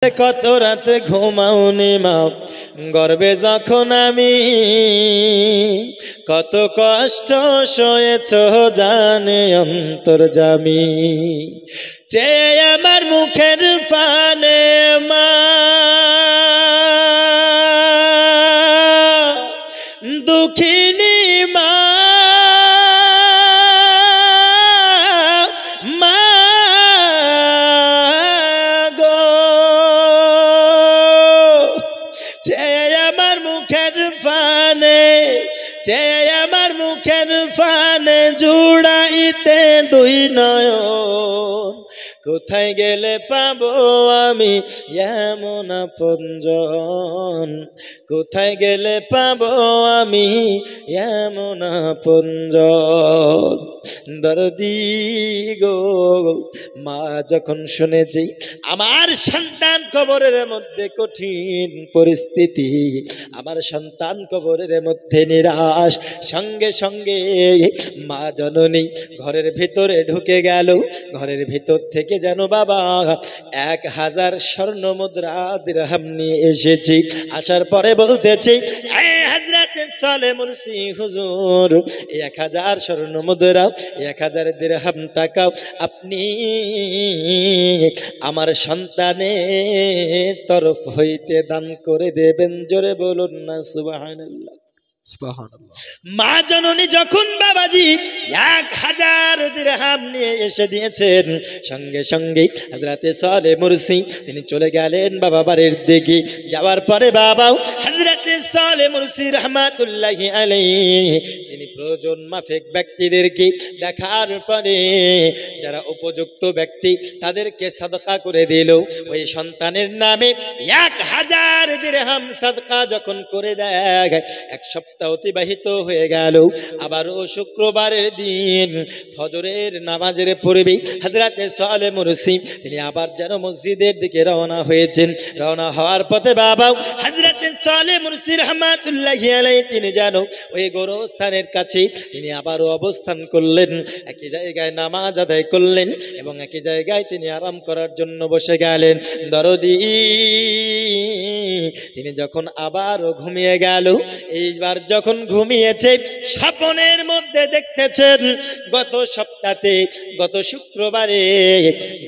কত রাত ঘুমাওনি মা গর্বে যখন আমি, কত কষ্ট সয়েছ জানে অন্তর্যামী। চেয়ে আমার মুখের পানে মা দুঃখিনী মা, আমার মুখের ফানে জুড়াইতে দুই নয়ন, কোথায় গেলে পাবো আমি এমন আপনজন, কোথায় গেলে পাবো আমি এমন আপনজন। দরদি গো মা যখন শুনেছি আমার সন্তান কবরের মধ্যে কঠিন পরিস্থিতি, আমার সন্তান কবরের মধ্যে নিরাশ, সঙ্গে সঙ্গে মা জননী ঘরের ভিতরে ঢুকে গেল। ঘরের ভিতর থেকে যেন বাবা 1000 স্বর্ণ মুদ্রা দিরহাম নিয়ে এসেছি। আসার পরে বলতেছি, হযরতে সালেহ মুরসি হুজুর 1000 স্বর্ণ মুদ্রা 1000 দিরহাম টাকা আপনি আমার সন্তানের তরফ হইতে দান করে দেবেন। জোরে বলুন না সুবহানাল্লাহ। মা জননী যখন বাবাজি 1000 দিরহাম নিয়ে এসে দিয়েছেন, সঙ্গে সঙ্গে হযরতে সালেহ মুরসি তিনি চলে গেলেন বাবা বাড়ির দিকে। যাওয়ার পরে বাবা হযরতে সালেহ মুরসি রাহমাতুল্লাহি আলাইহি তিনি প্রয়োজন মাফিক ব্যক্তিদেরকে দেখার পরে যারা উপযুক্ত ব্যক্তি তাদেরকে সাদকা করে দিল। ওই সন্তানের নামে 1000 দিরহাম সাদকা যখন করে দেয়, এক সপ্তাহ অতিবাহিত হয়ে গেল। আবারও শুক্রবারের দিন ফজরের নামাজের পূর্বে হযরতে সালেহ মুরসি তিনি আবার যেন মসজিদের দিকে রওনা হয়েছেন। রওনা হওয়ার পথে বাবা হযরতে সালেহ মুরসি রাহমাতুল্লাহি আলাইহি তিনি যেন ওই গোরস্থানের কাছে তিনি আবারও অবস্থান করলেন। একই জায়গায় নামাজ আদায় করলেন এবং একই জায়গায় তিনি আরাম করার জন্য বসে গেলেন। দরদি তিনি যখন আবারও ঘুমিয়ে গেল, এইবার যখন ঘুমিয়েছে স্বপ্নের মধ্যে দেখতেছেন গত সপ্তাহে গত শুক্রবারে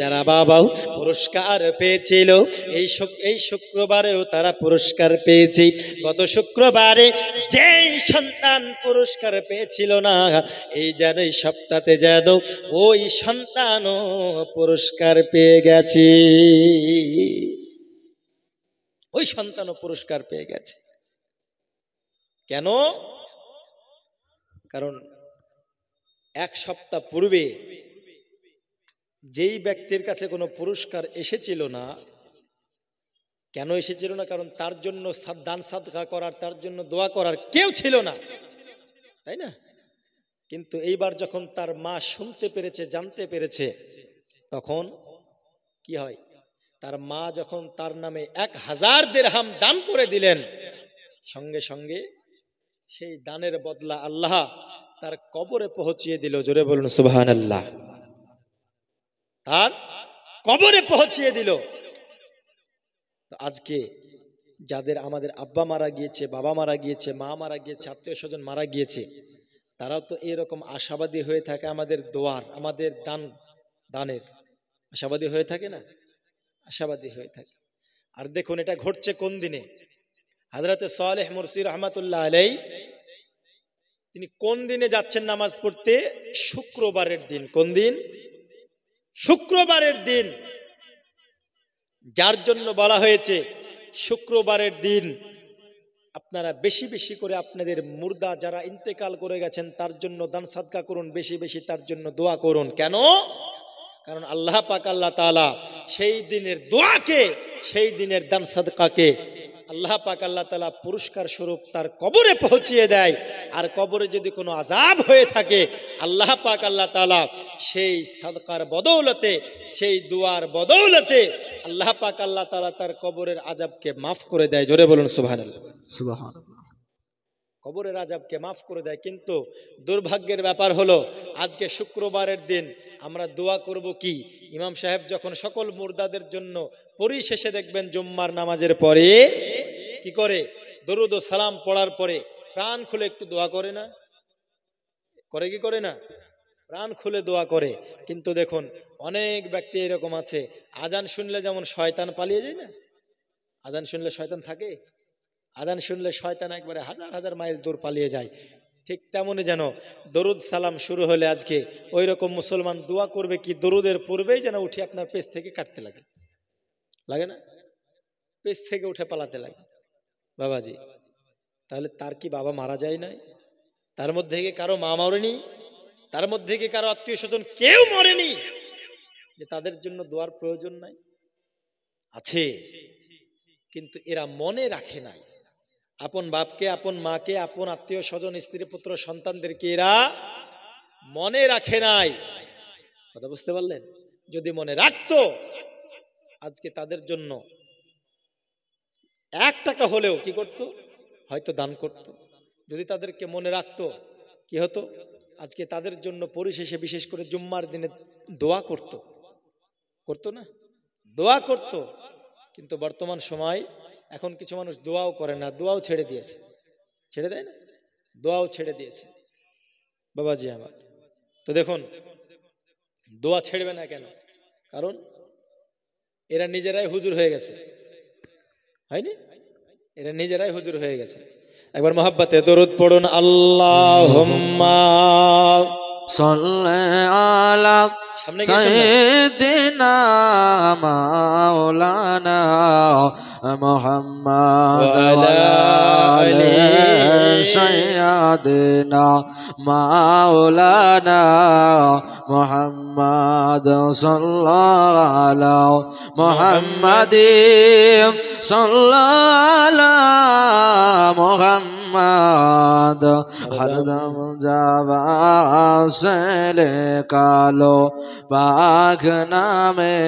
যারা বাবা পুরস্কার পেয়েছিল এই শুক্রবারেও তারা পুরস্কার পেয়েছে। গত শুক্রবারে যেই সন্তান পুরস্কার পেয়েছিল না, এই যেন এই সপ্তাহে যেন ওই সন্তানও পুরস্কার পেয়ে গেছে, ওই সন্তানও পুরস্কার পেয়ে গেছে। কেন? কারণ এক সপ্তাহ পূর্বে যেই ব্যক্তির কাছে কোনো পুরস্কার এসেছিল না, কেন এসেছিল না? কারণ তার জন্য দান সাদকা করার, তার জন্য দোয়া করার কেউ ছিল না, তাই না? কিন্তু এইবার যখন তার মা শুনতে পেরেছে, জানতে পেরেছে, তখন কি হয়? তার মা যখন তার নামে 1000 দিরহাম দান করে দিলেন, সঙ্গে সঙ্গে সেই দানের বদলা আল্লাহ তার কবরে পৌঁছিয়ে দিল। জোরে বলুন সুবহানাল্লাহ। তার কবরে পৌঁছিয়ে দিল। তো আজকে যাদের আমাদের আব্বা মারা গিয়েছে, বাবা মারা গিয়েছে, মা মারা গিয়েছে, আত্মীয় স্বজন মারা গিয়েছে, তারাও তো এরকম আশাবাদী হয়ে থাকে আমাদের দোয়ার, আমাদের দানের আশাবাদী হয়ে থাকে না? আশাবাদী হয়ে থাকে। আর দেখুন এটা ঘটছে কোন দিনে? হযরতে সালেহ মুরসি রাহমাতুল্লাহ আলাইহি তিনি কোন দিনে যাচ্ছেন নামাজ পড়তে? শুক্রবারের দিন। কোন দিন? শুক্রবারের দিন। যার জন্য বলা হয়েছে শুক্রবারের দিন আপনারা বেশি বেশি করে আপনাদের মুর্দা যারা ইন্তেকাল করে গেছেন তার জন্য দান সাদকা করুন, বেশি বেশি তার জন্য দোয়া করুন। কেন? কারণ আল্লাহ পাক আল্লাহ তাআলা সেই দিনের দোয়াকে, সেই দিনের দান সাদকাকে আল্লাহ পাক আল্লাহ তাআলা পুরস্কার স্বরূপ তার কবরে পৌঁছিয়ে দেয়। আর কবরে যদি কোনো আযাব হয়ে থাকে, আল্লাহ পাক আল্লাহ তাআলা সেই সাদকার বদৌলতে, সেই দুয়ার বদৌলতে আল্লাহ পাক আল্লাহ তাআলা তার কবরের আযাবকে মাফ করে দেয়। জোরে বলুন সুবহানাল্লাহ। সুবহানাল্লাহ। কবরের আযাবকে মাফ করে দেয়। কিন্তু দুর্ভাগ্যের ব্যাপার হলো আজকে শুক্রবারের দিন আমরা দোয়া করব কি? ইমাম সাহেব যখন সকল মুর্দাদের জন্য পরিশেষে দেখবেন জুম্মার নামাজের পরে কি করে? দরুদ ও সালাম পড়ার পরে প্রাণ খুলে একটু দোয়া করে না? করে কি করে না? প্রাণ খুলে দোয়া করে। কিন্তু দেখুন অনেক ব্যক্তি এরকম আছে, আজান শুনলে যেমন শয়তান পালিয়ে যায় না, আজান শুনলে শয়তান থাকে, আজান শুনলে শয়তান একবারে হাজার হাজার মাইল দূর পালিয়ে যায়, ঠিক তেমনই যেন দরুদ সালাম শুরু হলে আজকে ওই রকম মুসলমান দোয়া করবে কি দরুদের পূর্বেই যেন উঠে আপনার পেছ থেকে কাটতে লাগে, লাগে না? পেছ থেকে উঠে পালাতে লাগে। বাবাজি, তাহলে তার কি বাবা মারা যায় নাই? তার মধ্যে কি কারো মা মরেনি? তার মধ্যে কি কারো আত্মীয় স্বজন কেউ মরেনি যে তাদের জন্য দোয়ার প্রয়োজন নাই? আছে, কিন্তু এরা মনে রাখে নাই। আপন বাপকে, আপন মাকে, আপন আত্মীয় স্বজন, স্ত্রী পুত্র সন্তানদেরকে এরা মনে রাখে নাই। কথা বুঝতে পারলেন? যদি মনে রাখতো আজকে তাদের জন্য 1 টাকা হলেও কি করত? হয়তো দান করত। যদি তাদেরকে মনে রাখতো কি হতো? আজকে তাদের জন্য পরিশেষে বিশেষ করে জুম্মার দিনে দোয়া করত, করতো না? দোয়া করত। কিন্তু বর্তমান সময় এখন কিছু মানুষ দোয়াও করে না, দোয়াও ছেড়ে দিয়েছে। ছেড়ে দেয় না? দোয়াও ছেড়ে দিয়েছে বাবাজি আমার। তো দেখুন দোয়া ছেড়বে না কেন? কারণ এরা নিজেরাই হুজুর হয়ে গেছে, হয়নি? এরা নিজেরাই হুজুর হয়ে গেছে। একবার মহব্বতে দরুদ পড়ুন, আল্লাহুম্মা সাল্লি আলা সাইয়্যিদিনা মাওলানা মুহাম্মদ ওয়া আলি সাইয়্যিদিনা মাওলানা মুহাম্মদ সাল্লাল্লাহু আলা মুহাম্মাদিন সাল্লাল্লাহু আলা মুহাম্মদ হরদম জাবা সেলে কালো পাক নামে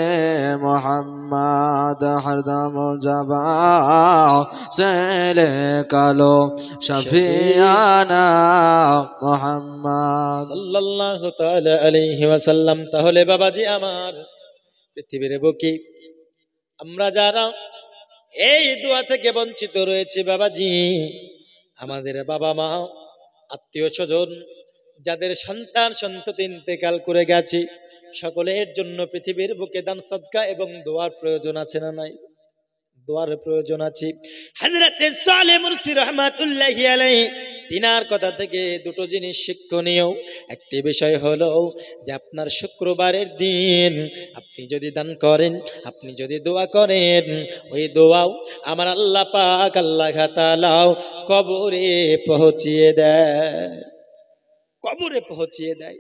মোহাম্মদ হরদম জাবা সেলে কালো শফিয়ানা মোহাম্মদ সাল্লাল্লাহু তাআলা আলাইহি ওয়াসাল্লাম। তাহলে বাবাজি আমার, পৃথিবীর বুকে আমরা যারা এই দোয়া থেকে বঞ্চিত রয়েছে বাবাজি, আমাদের বাবা মা, আত্মীয় স্বজন, যাদের সন্তান সন্ততি ইন্তেকাল করে গেছে, সকলের জন্য পৃথিবীর বুকে দান সদকা এবং দোয়ার প্রয়োজন আছে না নাই? দোয়ার প্রয়োজন আছে। হযরতে সালেহ মুরসি রাহমাতুল্লাহি আলাইহি তিনার কথা থেকে দুটো জিনিস শিক্ষণীয়। একটি বিষয় হলো যে আপনার শুক্রবারের দিন আপনি যদি দান করেন, আপনি যদি দোয়া করেন, ওই দোয়াও আমার আল্লাহ পাক আল্লাহ তাআলা কবরে পৌঁছিয়ে দেয়, কবরে পৌঁছিয়ে দেয়।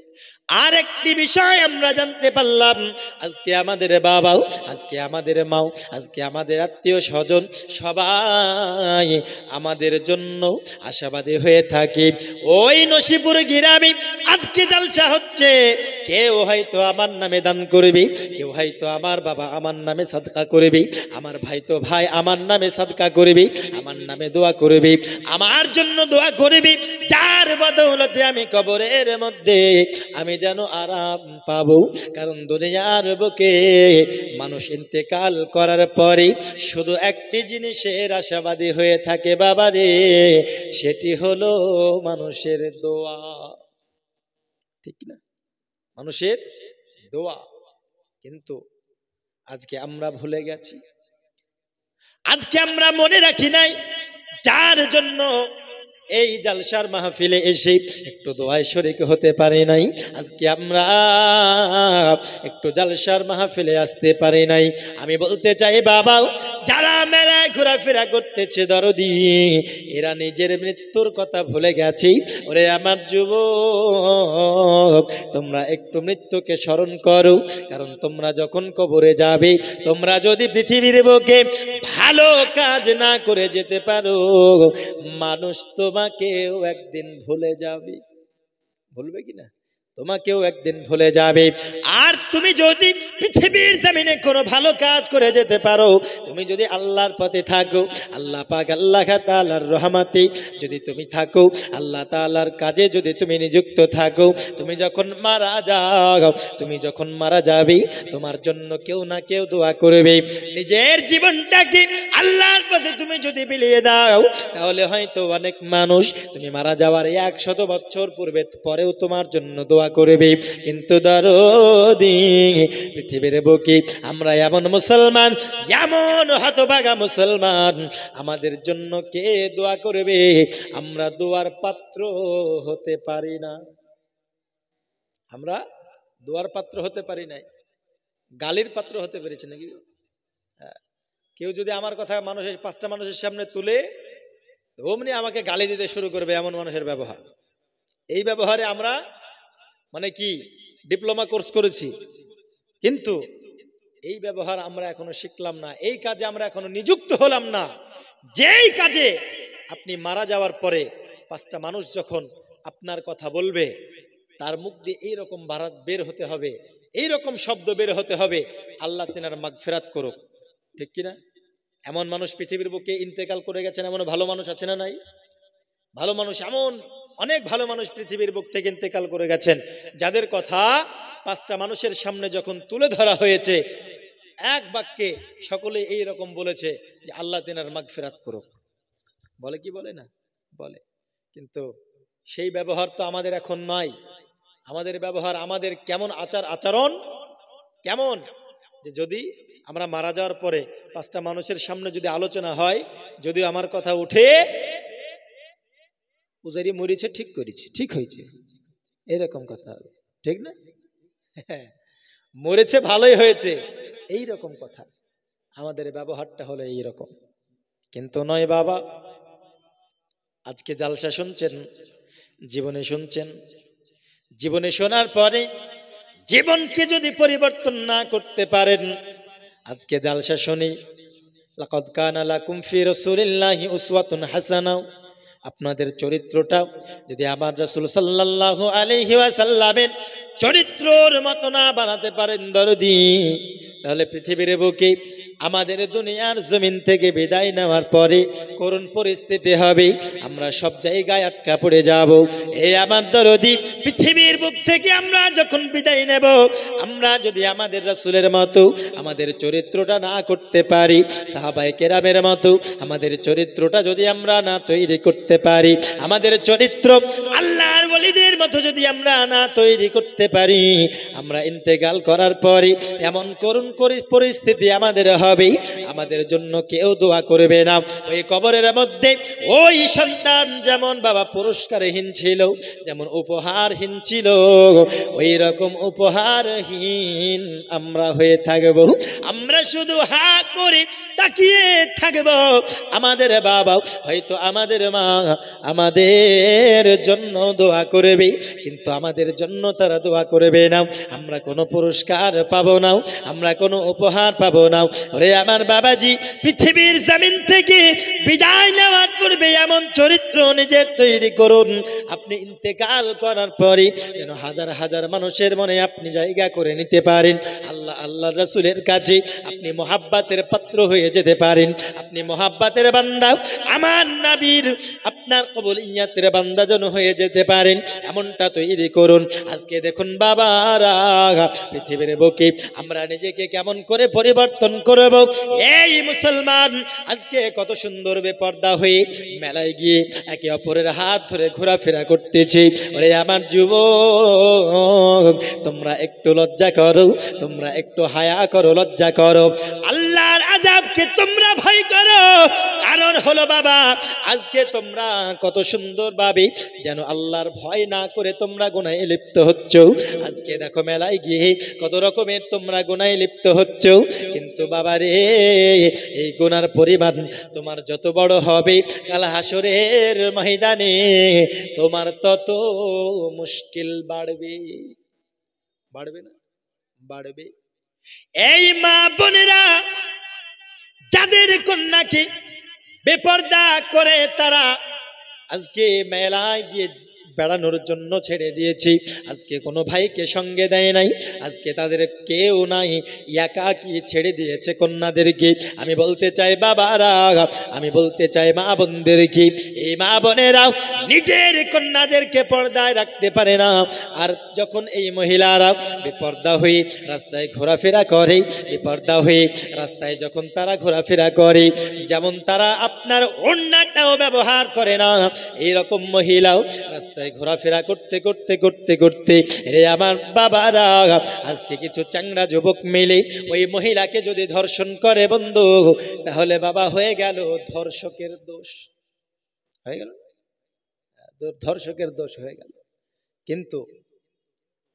আর একটি বিষয় আমরা জানতে পারলাম, আজকে আমাদের বাবাও, আজকে আমাদের মাও, আজকে আমাদের আত্মীয় স্বজন সবাই আমাদের জন্য আশাবাদী হয়ে থাকে। ওই নসিপুর গ্রামে আজকে জালসা হচ্ছে, কেউ হয়তো আমার নামে দান করবে, কেউ হয়তো আমার বাবা আমার নামে সাদকা করবে, আমার ভাই তো ভাই আমার নামে সাদকা করবে, আমার নামে দোয়া করবে, আমার জন্য দোয়া করবে, যার বদৌলতে আমি কবরের মধ্যে আমি যেন আরাম পাবো। কারণ দুনিয়ার বুকে মানুষ ইন্তেকাল করার পরে শুধু একটি জিনিসের আশাবাদী হয়ে থাকে বাবারে, সেটি হলো মানুষের দোয়া। ঠিক না? মানুষের দোয়া। কিন্তু আজকে আমরা ভুলে গেছি, আজকে আমরা মনে রাখি নাই, যার জন্য এই জালসার মাহফিলে এসে একটু দোয়ায় শরীক হতে পারি নাই, আজকে আমরা একটু জালসার মাহফিলে আসতে পারি নাই। আমি বলতে চাই বাবা, যারা মেলায় ঘোরাফেরা করতেছে দরদি, এরা নিজের মৃত্যুর কথা ভুলে গেছে। ওরে আমার যুবক, তোমরা একটু মৃত্যুকে স্মরণ করো, কারণ তোমরা যখন কবরে যাবে, তোমরা যদি পৃথিবীর বুকে ভালো কাজ না করে যেতে পারো, মানুষ তোমাকেও একদিন ভুলে যাবে। ভুলবে কিনা? তোমাকেও একদিন ভুলে যাবে। আর তুমি যদি পৃথিবীর জমিনে কোনো ভালো কাজ করে যেতে পারো, তুমি যদি আল্লাহর পথে থাকো, আল্লাহ পাক আল্লাহ তাআলার রহমতে যদি তুমি থাকো, আল্লাহ তাআলার কাজে যদি তুমি নিযুক্ত থাকো, তুমি যখন মারা যাও, তুমি যখন মারা যাবে, তোমার জন্য কেউ না কেউ দোয়া করবে। নিজের জীবনটাকে আল্লাহর পথে তুমি যদি বিলিয়ে দাও, তাহলে হয়তো অনেক মানুষ তুমি মারা যাওয়ার 100 বছর পরেও তোমার জন্য দোয়া করবে। কিন্তু দরদি পৃথিবীর বুকে আমরা এমন মুসলমান, এমন হতভাগা মুসলমান, আমাদের জন্য কে দোয়া করবে? আমরা দোয়ার পাত্র হতে পারি না। আমরা দোয়ার পাত্র হতে পারি নাই, গালির পাত্র হতে পেরেছি নাকি? কেউ যদি আমার কথা মানুষের 5টা মানুষের সামনে তুলে, অমনি আমাকে গালি দিতে শুরু করবে, এমন মানুষের ব্যবহার। এই ব্যবহারে আমরা মানে কি ডিপ্লোমা কোর্স করেছি, কিন্তু এই ব্যবহার আমরা এখনো শিখলাম না, এই কাজে আমরা এখনো নিযুক্ত হলাম না। যেই কাজে আপনি মারা যাওয়ার পরে 5টা মানুষ যখন আপনার কথা বলবে, তার মুখ দিয়ে এইরকম বের হতে হবে, এইরকম শব্দ বের হতে হবে, আল্লাহ তিনার মাগফিরাত করুক। ঠিক কিনা? এমন মানুষ পৃথিবীর বুকে ইন্তেকাল করে গেছেন, এমন ভালো মানুষ আছে না নাই? ভালো মানুষ, এমন অনেক ভালো মানুষ পৃথিবীর বুক থেকে ইন্তেকাল করে গেছেন, যাদের কথা 5টা মানুষের সামনে যখন তুলে ধরা হয়েছে, এক বাক্যে সকলে এই রকম বলেছে যে আল্লাহ তিনার মাগফিরাত করুক। বলে কি বলে না? বলে। কিন্তু সেই ব্যবহার তো আমাদের এখন নাই। আমাদের ব্যবহার, আমাদের কেমন আচরণ কেমন, যে যদি আমরা মারা যাওয়ার পরে 5টা মানুষের সামনে যদি আলোচনা হয়, যদি আমার কথা উঠে, উজারি মরিছে, ঠিক করেছে, ঠিক হয়েছে, এরকম কথা হবে। ঠিক না? মরেছে, ভালোই হয়েছে, এই রকম কথা। আমাদের ব্যবহারটা হলো এই রকম। কিন্তু নয় বাবা, আজকে জালসা শুনছেন, জীবনে শুনছেন, জীবনে শোনার পরে জীবনকে যদি পরিবর্তন না করতে পারেন, আজকে জালসা শুনি লাকাদ কানা লাকুম ফি রাসূলিল্লাহি উসওয়াতুন হাসানাহ, আপনাদের চরিত্রটা যদি আমার রাসূল সাল্লাল্লাহু আলাইহি ওয়াসাল্লামের চরিত্রর মতো না বানাতে পারেন দরদি, তাহলে পৃথিবীর বুকে আমাদের দুনিয়ার জমিন থেকে বিদায় নেওয়ার পরে করুণ পরিস্থিতি হবে, আমরা সব জায়গায় আটকা পড়ে যাব। এই আমার দরদি, পৃথিবীর বুক থেকে আমরা যখন বিদায় নেব, আমরা যদি আমাদের রাসূলের মতো আমাদের চরিত্রটা না করতে পারি, সাহাবায়ে কেরামের মতো আমাদের চরিত্রটা যদি আমরা না তৈরি করতে পারি, আমাদের চরিত্র আল্লাহর ওলিদের মতো যদি আমরা না তৈরি করতে পারি, আমরা ইন্তেকাল করার পরে এমন করুণ পরিস্থিতি আমাদের হবে, আমাদের জন্য কেউ দোয়া করবে না। ওই কবরের মধ্যে ওই সন্তান যেমন বাবা পুরস্কারহীন ছিল, যেমন উপহারহীন ছিল, ওই রকম উপহারহীন আমরা হয়ে থাকব। আমরা শুধু হা করে তাকিয়ে থাকব। আমাদের বাবা হয়তো আমাদের মা আমাদের জন্য দোয়া করবে, কিন্তু আমাদের জন্য তারা দোয়া করবে না। আমরা কোনো পুরস্কার পাবো না, আমরা কোনো উপহার পাবো না। ওরে আমার বাবাজি, পৃথিবীর জমিন থেকে বিদায় নেওয়ার পূর্বে এমন চরিত্র নিজের তৈরি করুন, আপনি ইন্তেকাল করার পরে যেন হাজার হাজার মানুষের মনে আপনি জায়গা করে নিতে পারেন। আল্লাহ রাসূলের কাছে আপনি মোহাব্বতের পাত্র হয়ে যেতে পারেন, আপনি মোহাব্বতের বান্দা, আমার নবীর আপনার কবুলিয়াতের বান্দা যেন হয়ে যেতে পারেন, এমনটা তৈরি করুন। আজকে দেখুন বাবারা, পৃথিবীর বুকে আমরা নিজেকে কেমন করে পরিবর্তন করব। এই মুসলমান আজকে কত সুন্দর বেপরদা হয়ে মেলায় গিয়ে একে অপরের হাত ধরে ঘোরাফেরা করতেছি। ওরে আমার যুবক, তোমরা একটু লজ্জা করো, তোমরা একটু হায়া করো, লজ্জা করো, আল্লাহর আযাবকে তোমরা ভয় করো। কারণ হলো বাবা, আজকে তোমরা কত সুন্দর ভাবে যেন আল্লাহর ভয় না করে তোমরা গুনাহে লিপ্ত হচ্ছ। আজকে দেখো মেলায় গিয়ে কত রকমের তোমরা গুনাহে লিপ্ত হচ্ছ, কিন্তু বাবা রে, এই গুনার পরিমাণ তোমার যত বড় হবে, কাল হাসরের ময়দানে তোমার তত মুশকিল বাড়বে। বাড়বে না? বাড়বে। এই মা বোনেরা যাদের কন্যাকে বেপরদা করে তারা আজকে মেলায় গিয়ে বেড়ানোর জন্য ছেড়ে দিয়েছি। আজকে কোনো ভাইকে সঙ্গে দেয় নাই, আজকে তাদের কেউ নাই, একাকী ছেড়ে দিয়েছে কন্যাদেরকে। আমি বলতে চাই বাবারা, আমি বলতে চাই মা বোনদেরকে, এই মা বোনেরাও নিজের কন্যাদেরকে পর্দায় রাখতে পারে না। আর যখন এই মহিলারা বেপর্দা হয়ে রাস্তায় ঘোরাফেরা করে, বেপর্দা হয়ে রাস্তায় যখন তারা ঘোরাফেরা করে, যেমন তারা আপনার ওড়নাটাও ব্যবহার করে না, এইরকম মহিলাও রাস্তায় ঘোরাফেরা করতে করতে করতে করতে রে আমার বাবারা, আজকে কিছু চাংড়া যুবক মিলে ওই মহিলাকে যদি ধর্ষণ করে বন্ধু, তাহলে বাবা হয়ে গেল ধর্ষকের দোষ, হয়ে গেল ধর্ষকের দোষ হয়ে গেল। কিন্তু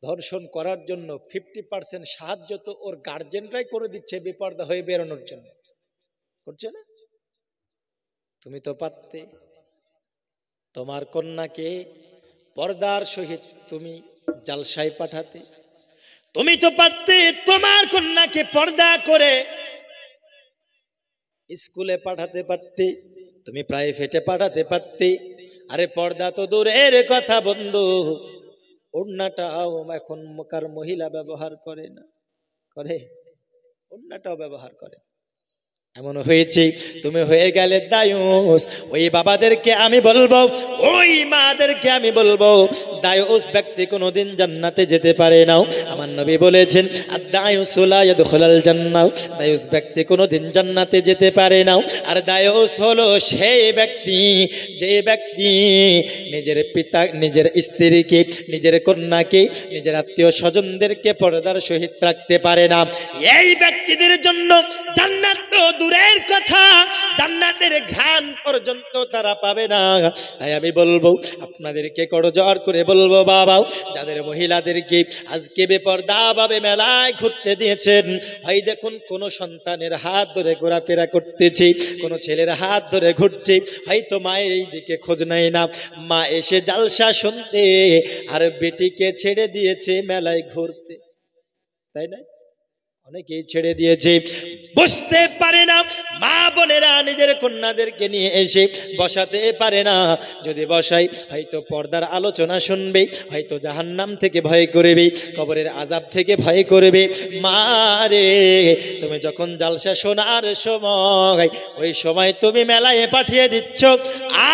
ধর্ষণ করার জন্য 50% সাহায্য তো ওর গার্জেনরাই করে দিচ্ছে বেপর্দা হয়ে বেরোনোর জন্য, করছে না? তুমি তো পারতে তোমার কন্যাকে পর্দার সহিত তুমি জালসায় পাঠাতে, তুমি তো পারতে তোমার কন্যাকে পর্দা করে স্কুলে পাঠাতে পারতে, তুমি প্রাইভেটে পাঠাতে পারতে। আরে পর্দা তো দূরের কথা বন্ধু, ওড়নাটাও এখন কার মহিলা ব্যবহার করে না, করে ওড়নাটাও ব্যবহার করে। এমন হয়েছে তুমি হয়ে গেলে দায়ুস। ওই বাবাদেরকে আমি বলবো, ওই মাদেরকে আমি বলবো, দায়ুস ব্যক্তি কোনোদিন জান্নাতে যেতে পারে না। আমার নবী বলেছেন আদ-দায়ুস লা ইয়াদখুলুল জান্নাহ, দায়ুস ব্যক্তি কোনোদিন জান্নাতে যেতে পারে না। আর দায়ুস হলো সেই ব্যক্তি যে ব্যক্তি নিজের পিতা, নিজের স্ত্রীকে, নিজের কন্যাকে, নিজের আত্মীয় স্বজনদেরকে পর্দার সহিত রাখতে পারে না। এই ব্যক্তিদের জন্য জান্নাত তো দূরের কথা, জান্নাতের ঘ্রাণ পর্যন্ত তারা পাবে না। তাই আমি বলবো আপনাদেরকে করজোর করে বলবো বাবা, যাদের মহিলাদেরকে আজকে বেপর্দা ভাবে মেলায় ঘুরতে দিয়েছেন, হয় দেখুন কোন সন্তানের হাত ধরে ঘোরাফেরা করতেছে, কোন ছেলের হাত ধরে ঘুরছে, হয়তো মায়ের এই দিকে খোঁজ নেয় না, মা এসে জালসা শুনতে আর বেটিকে ছেড়ে দিয়েছে মেলায় ঘুরতে, তাই না? অনেকেই ছেড়ে দিয়েছে, বসতে পারে না। মা বোনেরা নিজের কন্যাদেরকে নিয়ে এসে বসাতে পারে না, যদি বসাই হয়তো পর্দার আলোচনা শুনবে, হয়তো জাহান্নাম থেকে ভয় করবে, কবরের আযাব থেকে ভয় করবে। মা রে, তুমি যখন জালসা শোনার সময়, ওই সময় তুমি মেলায় পাঠিয়ে দিচ্ছ,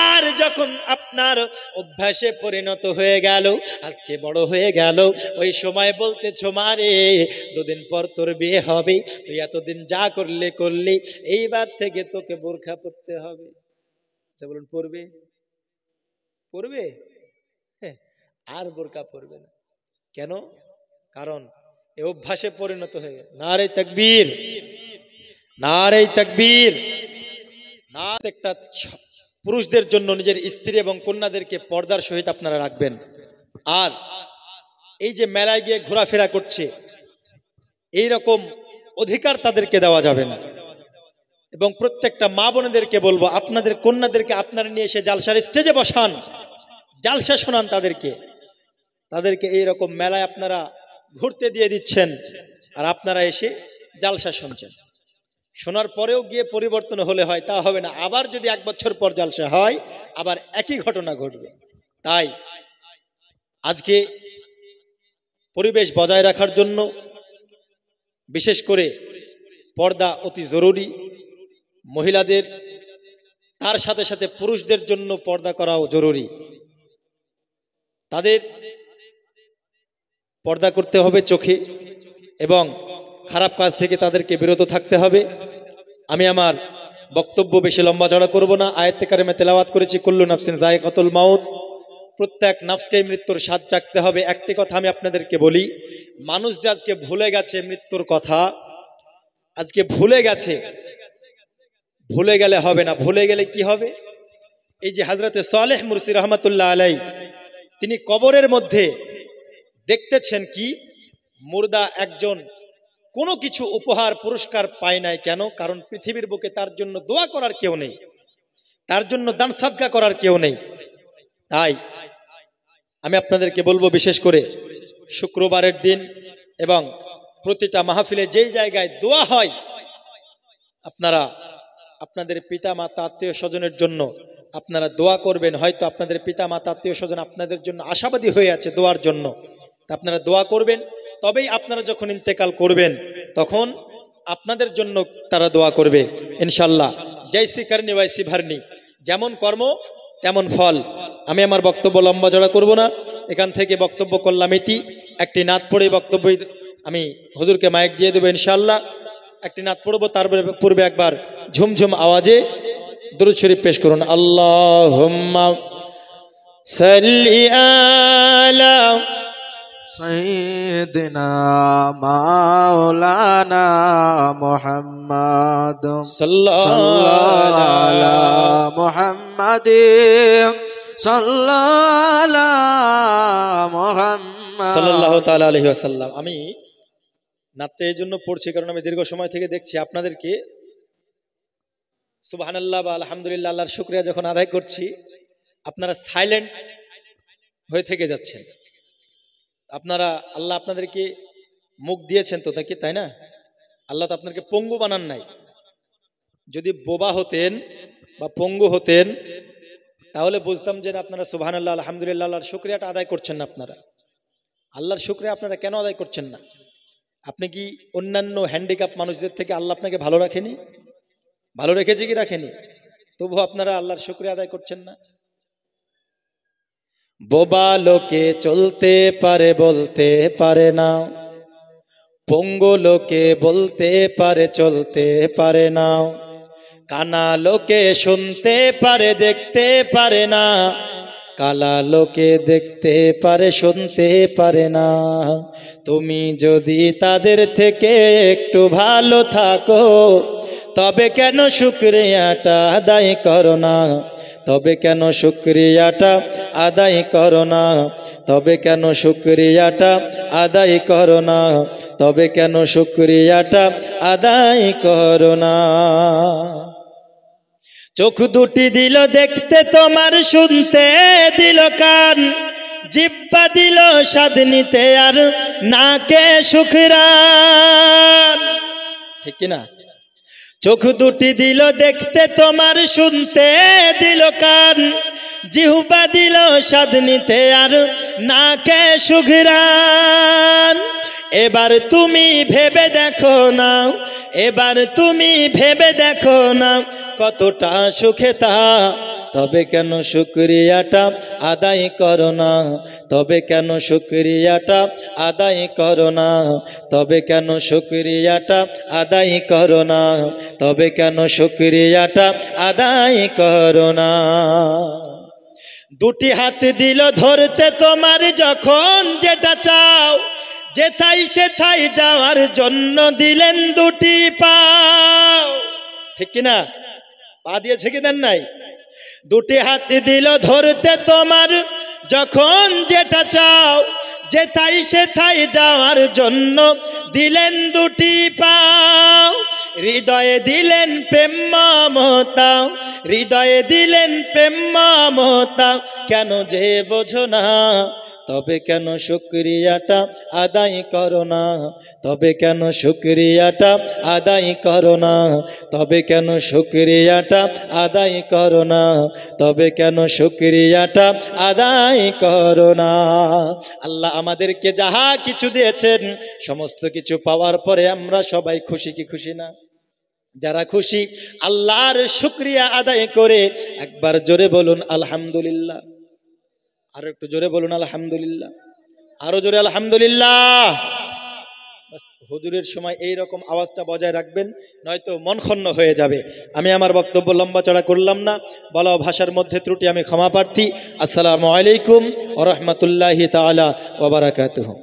আর যখন আপনার অভ্যাসে পরিণত হয়ে গেল, আজকে বড় হয়ে গেল, ওই সময় বলতেছো মা রে, দুদিন পর তোর বিয়ে হবে, তুই এতদিন যা করলে করলি, এইবার থেকে তোকে বোরখা পরতে হবে। আচ্ছা বলুন, পরবে? পরবে? আর বোরখা পরবে না। কেন? কারণ এ অভ্যাসে পরিণত হয়ে গেল। নারে তাকবীর, নারে তাকবীর। না, একটা পুরুষদের জন্য নিজের স্ত্রী এবং কন্যাদেরকে পর্দার সহিত আপনারা রাখবেন। আর এই যে মেলায় গিয়ে ঘোরাফেরা করছে, এইরকম অধিকার তাদেরকে দেওয়া যাবে না। এবং প্রত্যেকটা মা বোনেদেরকে বলবো, আপনাদের কন্যাদেরকে আপনারা নিয়ে এসে জালসার স্টেজে বসান, জালসা শোনান তাদেরকে এইরকম মেলায় আপনারা ঘুরতে দিয়ে দিচ্ছেন, আর আপনারা এসে জালসা শুনছেন। শোনার পরেও গিয়ে পরিবর্তন হলে হয়, তা হবে না। আবার যদি 1 বছর পর জালসা হয়, আবার একই ঘটনা ঘটবে। তাই আজকে পরিবেশ বজায় রাখার জন্য বিশেষ করে পর্দা অতি জরুরি। মহিলাদের, তার সাথে সাথে পুরুষদের জন্য পর্দা করাও জরুরি। তাদের পর্দা করতে হবে চোখে, এবং খারাপ কাজ থেকে তাদেরকে বিরত থাকতে হবে। আমি আমার বক্তব্য বেশি লম্বা চড়া করব না। আয়াতে কারিমে তেলাওয়াত করেছি, কুল্লু নাফসিন যায়কাতুল মাউত, প্রত্যেক নাফসকে মৃত্যুর স্বাদ চাখতে হবে। একটি কথা আমি আপনাদেরকে বলি, মানুষ যে আজকে ভুলে গেছে মৃত্যুর কথা, আজকে ভুলে গেছে, ভুলে গেলে হবে না। ভুলে গেলে কি হবে? এই যে হযরতে সালেহ মুরসি রহমাতুল্লাহ আলাইহি, তিনি কবরের মধ্যে দেখতেছেন কি, মুর্দা একজন কোনো কিছু উপহার পুরস্কার পায় নাই। কেন? কারণ পৃথিবীর বুকে তার জন্য দোয়া করার কেউ নেই, তার জন্য দান সাদকা করার কেউ নেই। তাই আমি আপনাদেরকে বলবো, বিশেষ করে শুক্রবারের দিন এবং প্রতিটা মাহফিলে যেই জায়গায় দোয়া হয়, আপনারা আপনাদের পিতা মাতা আত্মীয় স্বজনের জন্য আপনারা দোয়া করবেন। হয়তো আপনাদের পিতা মাতা আত্মীয় স্বজন আপনাদের জন্য আশাবাদী হয়ে আছে দোয়ার জন্য, আপনারা দোয়া করবেন। তবেই আপনারা যখন ইন্তেকাল করবেন তখন আপনাদের জন্য তারা দোয়া করবে ইনশাল্লাহ। জৈসি করনি ওয়াইসি ভরনি, যেমন কর্ম তেমন ফল। আমি আমার বক্তব্য লম্বা জড়া করব না, এখান থেকে বক্তব্য করলাম ইতি। একটি নাত পড়ে বক্তব্য আমি হুজুরকে মাইক দিয়ে দেবো ইনশাল্লাহ। একটি নাত পড়বো, তার পূর্বে একবার ঝুমঝুম আওয়াজে দুরূদ শরীফ পেশ করুন। আল্লাহুম্মা সাল্লি আলা সাইয়্যিদিনা মাওলানা মুহাম্মদ সাল্লাল্লাহু আলা মুহাম্মাদিন সাল্লাল্লাহু তাআলা আলাইহি ওয়াসাল্লাম। আমি নাতটা এই জন্য পড়ছি কারণ আমি দীর্ঘ সময় থেকে দেখছি আপনাদেরকে সুবহানাল্লাহ বা আলহামদুলিল্লাহ আল্লাহর শুকরিয়া যখন আদায় করছি আপনারা সাইলেন্ট হয়ে থেকে যাচ্ছেন। আপনারা আল্লাহ আপনাদেরকে মুখ দিয়েছেন তো তাই কি, তাই না? আল্লাহ তো আপনাদেরকে পঙ্গু বানান নাই। যদি বোবা হতেন বা পঙ্গু হতেন তাহলে বুঝতাম যে আপনারা সুবহানাল্লাহ আলহামদুলিল্লাহ আল্লাহর শুকরিয়াটা আদায় করছেন না। আপনারা আল্লাহর শুকরিয়া আপনারা কেন আদায় করছেন না? আপনি কি অন্যান্য হ্যান্ডিক্যাপ মানুষদের থেকে আল্লাহ আপনাকে ভালো রাখেনি? ভালো রেখেছে কি রাখেনি? তবু আপনারা আল্লাহর শুকরিয়া আদায় করছেন না। বোবা লোকে চলতে পারে বলতে পারে না, পঙ্গু লোকে বলতে পারে চলতে পারে না, কানা লোকে শুনতে পারে দেখতে পারে না, কালা লোকে দেখতে পারে শুনতে পারে না। তুমি যদি তাদের থেকে একটু ভালো থাকো তবে কেন শুকরিয়াটা আদায় করো না? তবে কেন শুকরিয়াটা আদায় করো না? তবে কেন শুকরিয়াটা আদায় করো না? তবে কেন শুকরিয়াটা আদায় করো না? চোখ দুটি দিল দেখতে তোমার, শুনতে দিল কান, জিহ্বা দিল স্বাদ নিতে আর নাকে শুকরান। ঠিক কি না? চোখ দুটি দিল দেখতে তোমার, শুনতে দিল কান, জিহ্বা দিল স্বাদ নিতে আর নাকে শুকরান। এবার তুমি ভেবে দেখো না, এবার তুমি ভেবে দেখো না কতটা সুখে তা। তবে কেন শুকরিয়াটা আদায় করো না? তবে কেন শুকরিয়াটা আদায় করো না? তবে কেন শুকরিয়াটা আদায় করো না? তবে কেন শুকরিয়াটা আদায় করো না? দুটি হাত দিল ধরতে তোমার, যখন যেটা চাও যেথাই সেথাই যাওয়ার জন্য দিলেন দুটি পাও। ঠিক কিনা? পা দিয়েছে কি দেন নাই? দুটি হাত দিল ধরতে তোমার, যখন যেটা চাও যেথাই সেথাই যাওয়ার জন্য দিলেন দুটি পাও। হৃদয়ে দিলেন প্রেম মমতা, হৃদয়ে দিলেন প্রেম মমতা, কেন যে বোঝো না? তবে কেন শুকরিয়াটা আদায় করো না? তবে কেন শুকরিয়াটা আদায় করো না? তবে কেন শুকরিয়াটা আদায় করো না? তবে কেন শুকরিয়াটা আদায় করো না? আল্লাহ আমাদেরকে যাহা কিছু দিয়েছেন সমস্ত কিছু পাওয়ার পরে আমরা সবাই খুশি কি খুশি না? যারা খুশি আল্লাহর শুকরিয়া আদায় করে একবার জোরে বলুন আলহামদুলিল্লাহ। আরো একটু জোরে বলুন আলহামদুলিল্লাহ, আরো জোরে আলহামদুলিল্লাহ। হুজুরের সময় এই রকম আওয়াজটা বজায় রাখবেন, নয়তো মন খন্ন হয়ে যাবে। আমি আমার বক্তব্য লম্বা চড়া করলাম না, বলা ভাষার মধ্যে ত্রুটি আমি ক্ষমা প্রার্থী। আসসালামু আলাইকুম ওয়া রাহমাতুল্লাহি তাআলা ওয়া বারাকাতুহু।